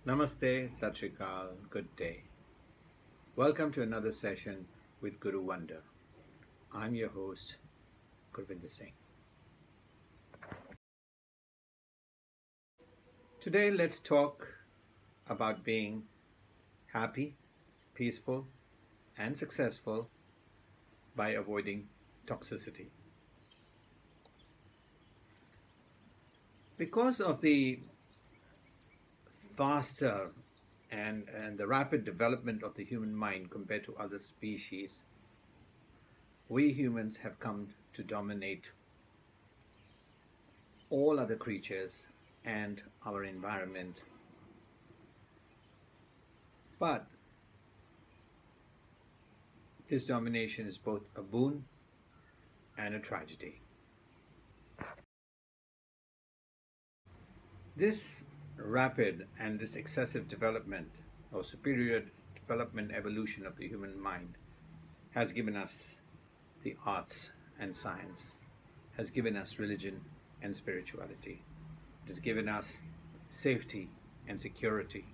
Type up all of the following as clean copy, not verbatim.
Namaste, Sat Sri Akal, good day. Welcome to another session with Guru Wonder. I'm your host, Gurvinder Singh. Today, let's talk about being happy, peaceful, and successful by avoiding toxicity. Because of the faster and the rapid development of the human mind compared to other species, we humans have come to dominate all other creatures and our environment. But this domination is both a boon and a tragedy. This rapid and this excessive development or superior development evolution of the human mind has given us the arts and science, has given us religion and spirituality. It has given us safety and security.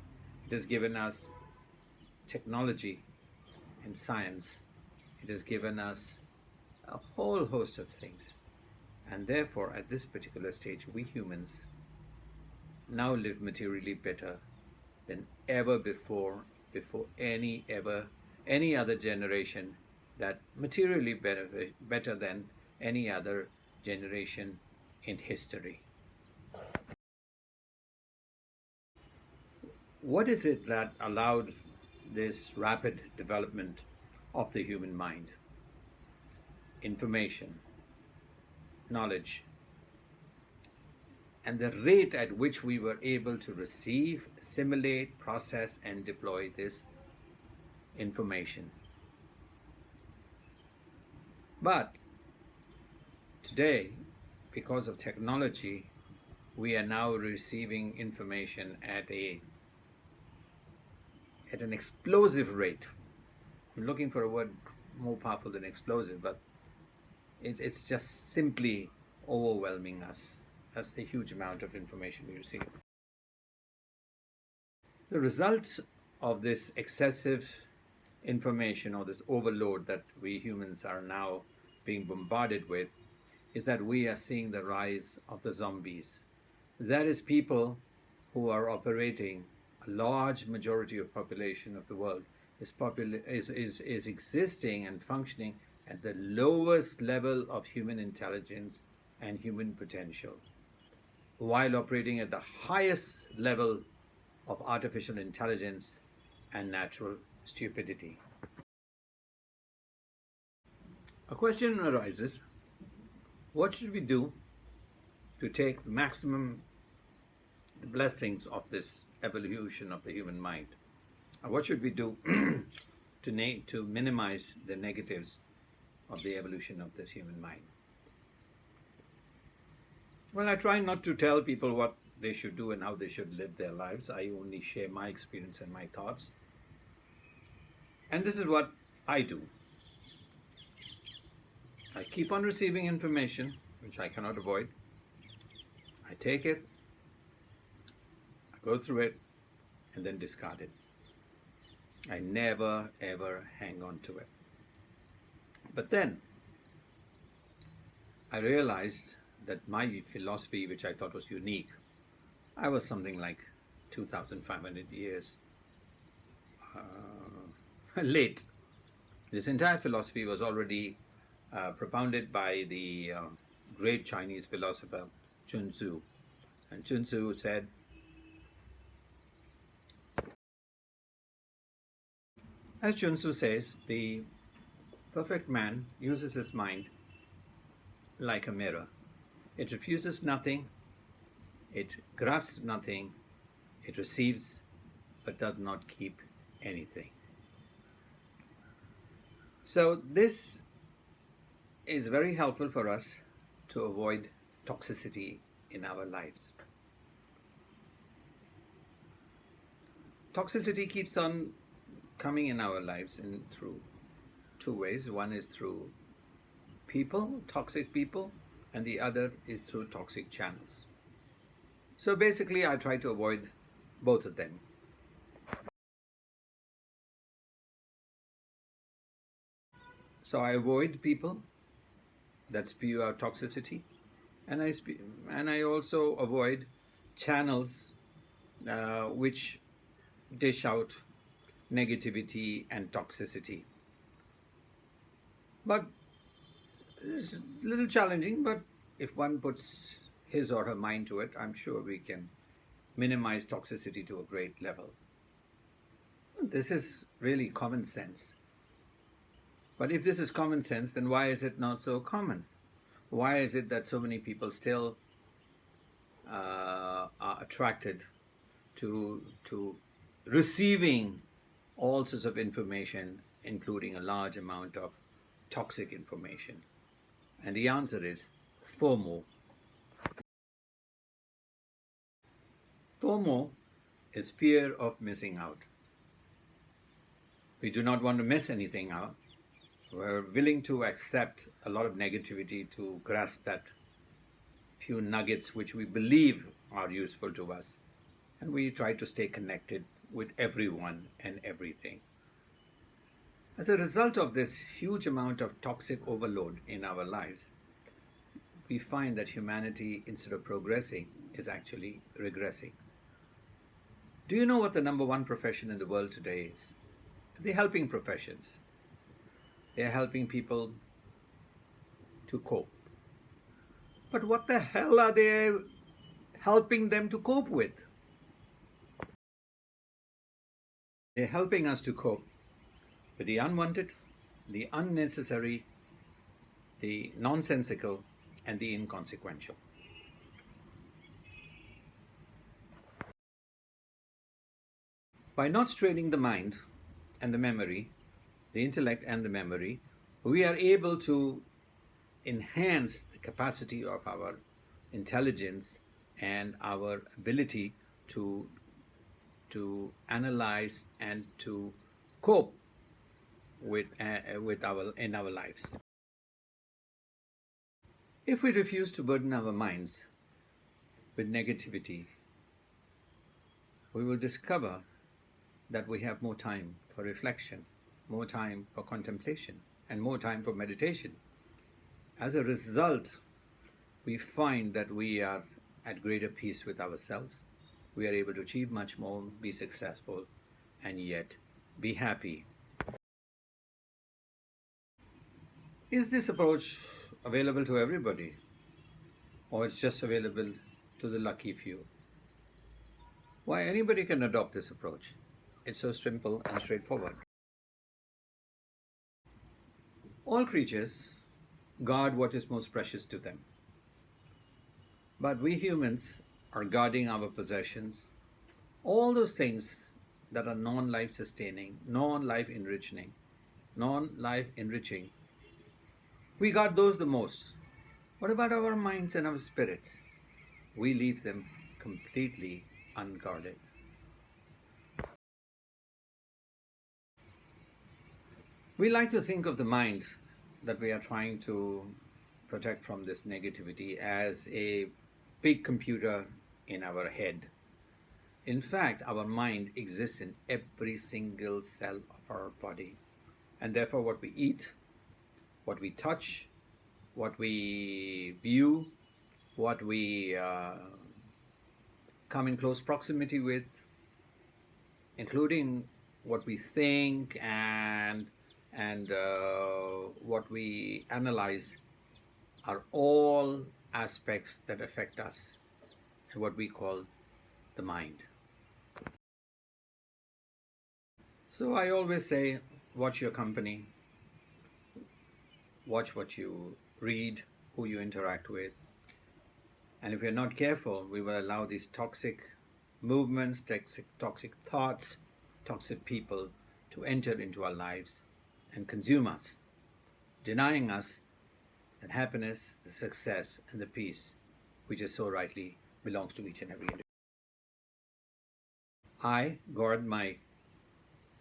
It has given us technology and science. It has given us a whole host of things. And therefore, at this particular stage, we humans now live materially better than ever before any other generation, that materially better than any other generation in history. What is it that allowed this rapid development of the human mind? Information, knowledge, and the rate at which we were able to receive, assimilate, process, and deploy this information. But today, because of technology, we are now receiving information at an explosive rate. I'm looking for a word more powerful than explosive, but it's just simply overwhelming us. That's the huge amount of information we receive. The results of this excessive information or this overload that we humans are now being bombarded with is that we are seeing the rise of the zombies. That is, people who are operating, a large majority of population of the world is existing and functioning at the lowest level of human intelligence and human potential, while operating at the highest level of artificial intelligence and natural stupidity. A question arises: what should we do to take maximum blessings of this evolution of the human mind? What should we do to minimize the negatives of the evolution of this human mind? Well, I try not to tell people what they should do and how they should live their lives. I only share my experience and my thoughts. And this is what I do. I keep on receiving information, which I cannot avoid. I take it, I go through it, and then discard it. I never, ever hang on to it. But then I realized that my philosophy, which I thought was unique, I was something like 2,500 years late. This entire philosophy was already propounded by the great Chinese philosopher Sun Tzu. And Sun Tzu said, as Sun Tzu says, the perfect man uses his mind like a mirror. It refuses nothing, it grasps nothing, it receives but does not keep anything. So this is very helpful for us to avoid toxicity in our lives. Toxicity keeps on coming in our lives through two ways. One is through people, toxic people, and the other is through toxic channels. So basically, I try to avoid both of them. So I avoid people that spew out toxicity, and I also avoid channels which dish out negativity and toxicity. But it's a little challenging, but if one puts his or her mind to it, I'm sure we can minimize toxicity to a great level. This is really common sense. But if this is common sense, then why is it not so common? Why is it that so many people still are attracted to receiving all sorts of information, including a large amount of toxic information? And the answer is FOMO. FOMO is fear of missing out. We do not want to miss anything out. We're willing to accept a lot of negativity to grasp that few nuggets which we believe are useful to us. And we try to stay connected with everyone and everything. As a result of this huge amount of toxic overload in our lives, we find that humanity, instead of progressing, is actually regressing. Do you know what the number one profession in the world today is? The helping professions. They are helping people to cope. But what the hell are they helping them to cope with? They're helping us to cope with the unwanted, the unnecessary, the nonsensical, and the inconsequential. By not straining the mind and the memory, the intellect and the memory, we are able to enhance the capacity of our intelligence and our ability to analyze and to cope with in our lives. If we refuse to burden our minds with negativity, we will discover that we have more time for reflection, more time for contemplation, and more time for meditation. As a result, we find that we are at greater peace with ourselves. We are able to achieve much more, be successful, and yet be happy. Is this approach available to everybody, or it's just available to the lucky few? Why, anybody can adopt this approach. It's so simple and straightforward. All creatures guard what is most precious to them. But we humans are guarding our possessions, all those things that are non-life sustaining, non-life enriching. We guard those the most. What about our minds and our spirits? We leave them completely unguarded. We like to think of the mind that we are trying to protect from this negativity as a big computer in our head. In fact, our mind exists in every single cell of our body. And therefore, what we eat, what we touch, what we view, what we come in close proximity with, including what we think and what we analyze, are all aspects that affect us and what we call the mind. So I always say, watch your company, watch what you read, who you interact with, and if we're not careful, we will allow these toxic movements, toxic thoughts, toxic people to enter into our lives and consume us, denying us that happiness, the success, and the peace which is so rightly belongs to each and every individual. I guard my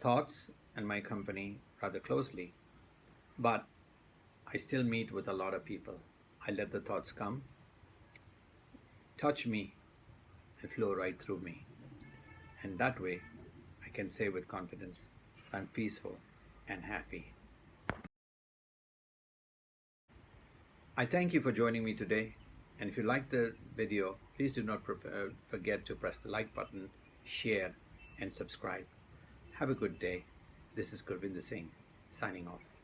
thoughts and my company rather closely, but I still meet with a lot of people. I let the thoughts come, touch me, and flow right through me. And that way, I can say with confidence, I'm peaceful and happy. I thank you for joining me today. And if you like the video, please do not forget to press the like button, share, and subscribe. Have a good day. This is Gurvinder Singh signing off.